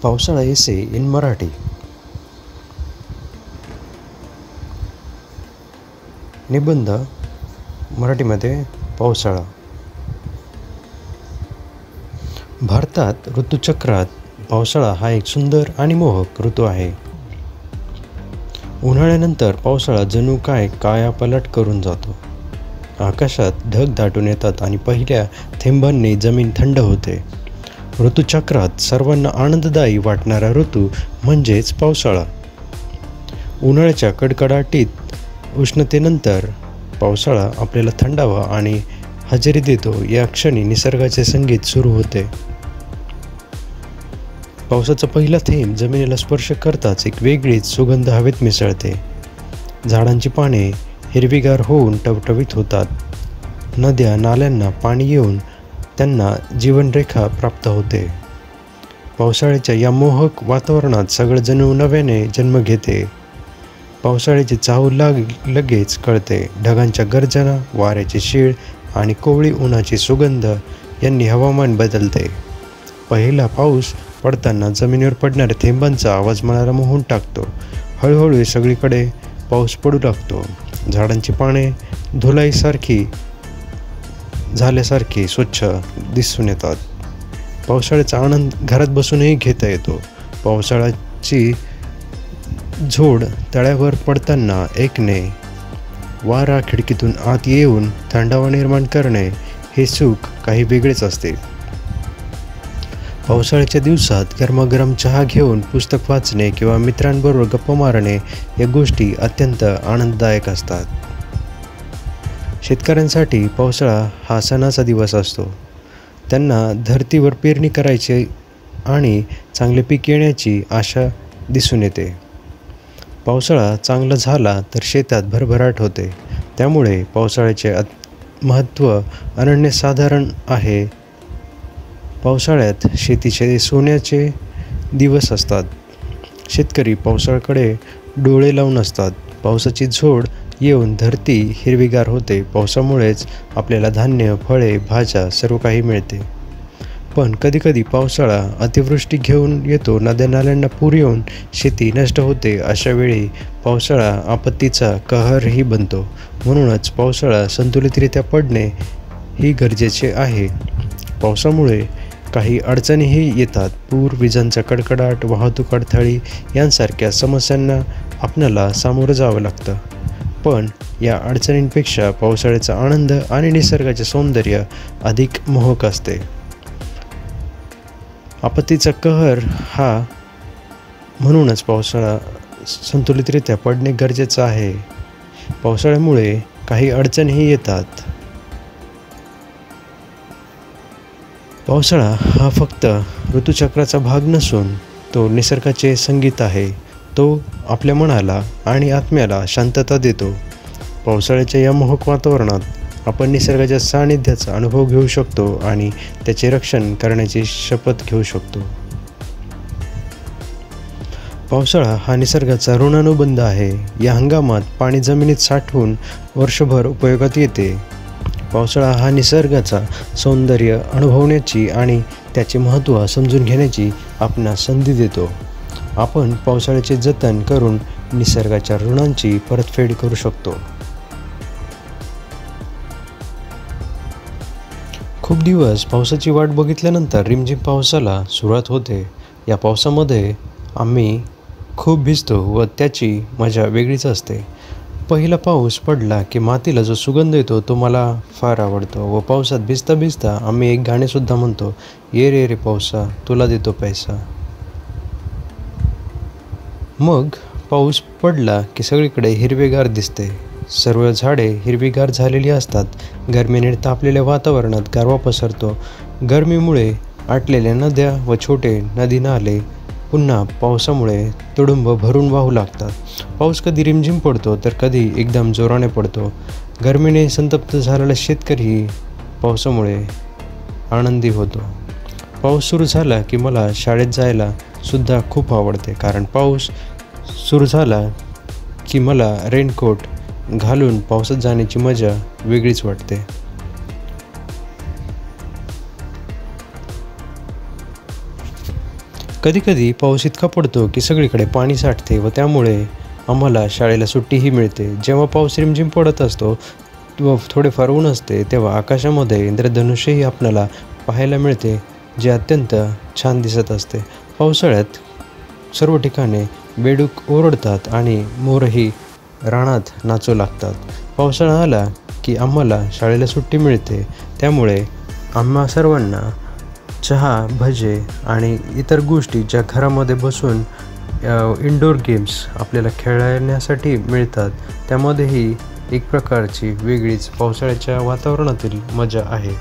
पावसाळा एसे इन मराठी. निबंध मराठीमध्ये पावसाळा. भारतात ऋतुचक्रात पावसाळा हा एक सुंदर आणि मोहक ऋतू आहे. उन्हाळ्यानंतर पावसाळा जणू काय कायापालट करून जातो. आकाशात ढग दाटून येतात आणि पहिल्या थेंबांनी जमीन थंड होते. ऋतुचक्रात सर्वांना आनंददायी वाटणारा ऋतू म्हणजेच पावसाळा. उन्हाळ्याच्या कडकडाटीत उष्णतेनंतर पावसाळा आपल्याला थंडावा आणि हजेरी देतो. या क्षणी निसर्गाचे संगीत सुरू होते. पावसाचा पहिला थेंब जमिनीला स्पर्श करताच एक वेगळीच सुगंध हवेत मिसळते. झाडांची पाने हिरवीगार होऊन टवटवीत होतात. नद्या नाल्यांना पाणी येऊन त्यांना जीवनरेखा प्राप्त होते. पावसाळ्याच्या या मोहक वातावरणात सगळं जणू नव्याने जन्म घेते. पावसाळ्याची चाहूल लगेच कळते. ढगांच्या गर्जना, वाऱ्याची शीळ आणि कोवळी उन्हाची सुगंध यांनी हवामान बदलते. पहिला पाऊस पडताना जमिनीवर पडणाऱ्या थेंबांचा आवाज मनाला मोहून टाकतो. हळूहळू सगळीकडे पाऊस पडू लागतो. झाडांची पाने धुलाईसारखी झाल्यासारखी स्वच्छ दिसून येतात. पावसाळ्याचा आनंद घरात बसूनही घेता येतो. पावसाळ्याची झोड तळ्यावर पडताना ऐकणे, वारा खिडकीतून आत येऊन थंडावा निर्माण करणे हे सुख काही वेगळेच असते. पावसाळ्याच्या दिवसात गरमागरम चहा घेऊन पुस्तक वाचणे किंवा मित्रांबरोबर गप्पा मारणे या गोष्टी अत्यंत आनंददायक असतात. शेतकऱ्यांसाठी पावसाळा हा सणाचा दिवस असतो. त्यांना धरतीवर पेरणी करायची आणि चांगले पीक येण्याची आशा दिसून येते. पावसाळा चांगला झाला तर शेतात भरभराट होते. त्यामुळे पावसाळ्याचे महत्त्व अनन्यसाधारण आहे. पावसाळ्यात शेतीचे सोन्याचे दिवस असतात. शेतकरी पावसाळ्याकडे डोळे लावून असतात. पावसाची झोड येऊन धरती हिरवीगार होते. पावसामुळेच आपल्याला धान्य, फळे, भाज्या सर्व काही मिळते. पण कधीकधी पावसाळा अतिवृष्टी घेऊन येतो. नद्या नाल्यांना पूर येऊन शेती नष्ट होते. अशा वेळी पावसाळा आपत्तीचा कहरही बनतो. म्हणूनच पावसाळा संतुलितरित्या पडणे ही गरजेचे आहे. पावसामुळे काही अडचणीही येतात. पूर, विजांचा कडकडाट, वाहतूक अडथळी यांसारख्या समस्यांना आपल्याला सामोरं जावं लागतं. पण या अडचणींपेक्षा पावसाळ्याचा आनंद आणि निसर्गाचे सौंदर्य अधिक मोहक असते. आपत्तीचा कहर हा म्हणूनच पावसाळा संतुलितरित्या पडणे गरजेचं आहे. पावसाळ्यामुळे काही अडचणीही येतात. पावसाळा हा फक्त ऋतुचक्राचा भाग नसून तो निसर्गाचे संगीत आहे. तो आपल्या मनाला आणि आत्म्याला शांतता देतो. पावसाळ्याच्या या मोहक वातावरणात आपण निसर्गाच्या सानिध्याचा अनुभव घेऊ शकतो आणि त्याचे रक्षण करण्याची शपथ घेऊ शकतो. पावसाळा हा निसर्गाचा ऋणानुबंध आहे. या हंगामात पाणी जमिनीत साठवून वर्षभर उपयोगात येते. पावसाळा हा निसर्गाचा सौंदर्य अनुभवण्याची आणि त्याचे महत्त्व समजून घेण्याची आपणास संधी देतो. आपण पावसाळ्याचे जतन करून निसर्गाच्या ऋणांची परतफेड करू शकतो. खूप दिवस पावसाची वाट बघितल्यानंतर रिमझिम पावसाला सुरुवात होते. या पावसामध्ये आम्ही खूप भिजतो व त्याची मजा वेगळीच असते. पहिला पाऊस पडला की मातीला जो सुगंध येतो तो मला फार आवडतो व पावसात भिजता भिजता आम्ही एक गाणेसुद्धा म्हणतो, ये रे रे पावसा तुला देतो पैसा. मग पाऊस पडला की सगळीकडे हिरवेगार दिसते. सर्व झाडे हिरवीगार झालेली असतात. गरमीने तापलेल्या वातावरणात गारवा पसरतो. गरमीमुळे आटलेल्या नद्या व छोटे नदी नाले पुन्हा पावसामुळे तुडुंब भरून वाहू लागतात. पाऊस कधी रिमझिम पडतो तर कधी एकदम जोराने पडतो. गरमीने संतप्त झालेला शेतकरी पावसामुळे आनंदी होतो. पाऊस सुरू झाला की मला शाळेत जायला सुद्धा खूप आवडते. कारण पाऊस सुरू झाला की मला रेनकोट घालून पावसात जाण्याची मजा वेगळीच वाटते. कधीकधी पाऊस इतका पडतो की सगळीकडे पाणी साठते व त्यामुळे आम्हाला शाळेला सुट्टीही मिळते. जेव्हा पाऊस रिमझिम पडत असतो व थोडेफार ऊन असते तेव्हा आकाशामध्ये इंद्रधनुष्यही आपल्याला पाहायला मिळते, जे अत्यंत छान दिसत असते. पावसाळ्यात सर्व ठिकाणी बेडूक ओरडतात आणि मोरही रानात नाचू लागतात. पावसाळा आला की आम्हाला शाळेला सुट्टी मिळते, त्यामुळे आम्हा सर्वांना चहा, भजे आणि इतर गोष्टी ज्या घरामध्ये बसून इनडोअर गेम्स आपल्याला खेळण्यासाठी मिळतात, त्यामध्येही एक प्रकारची वेगळीच पावसाळ्याच्या वातावरणातील मजा आहे.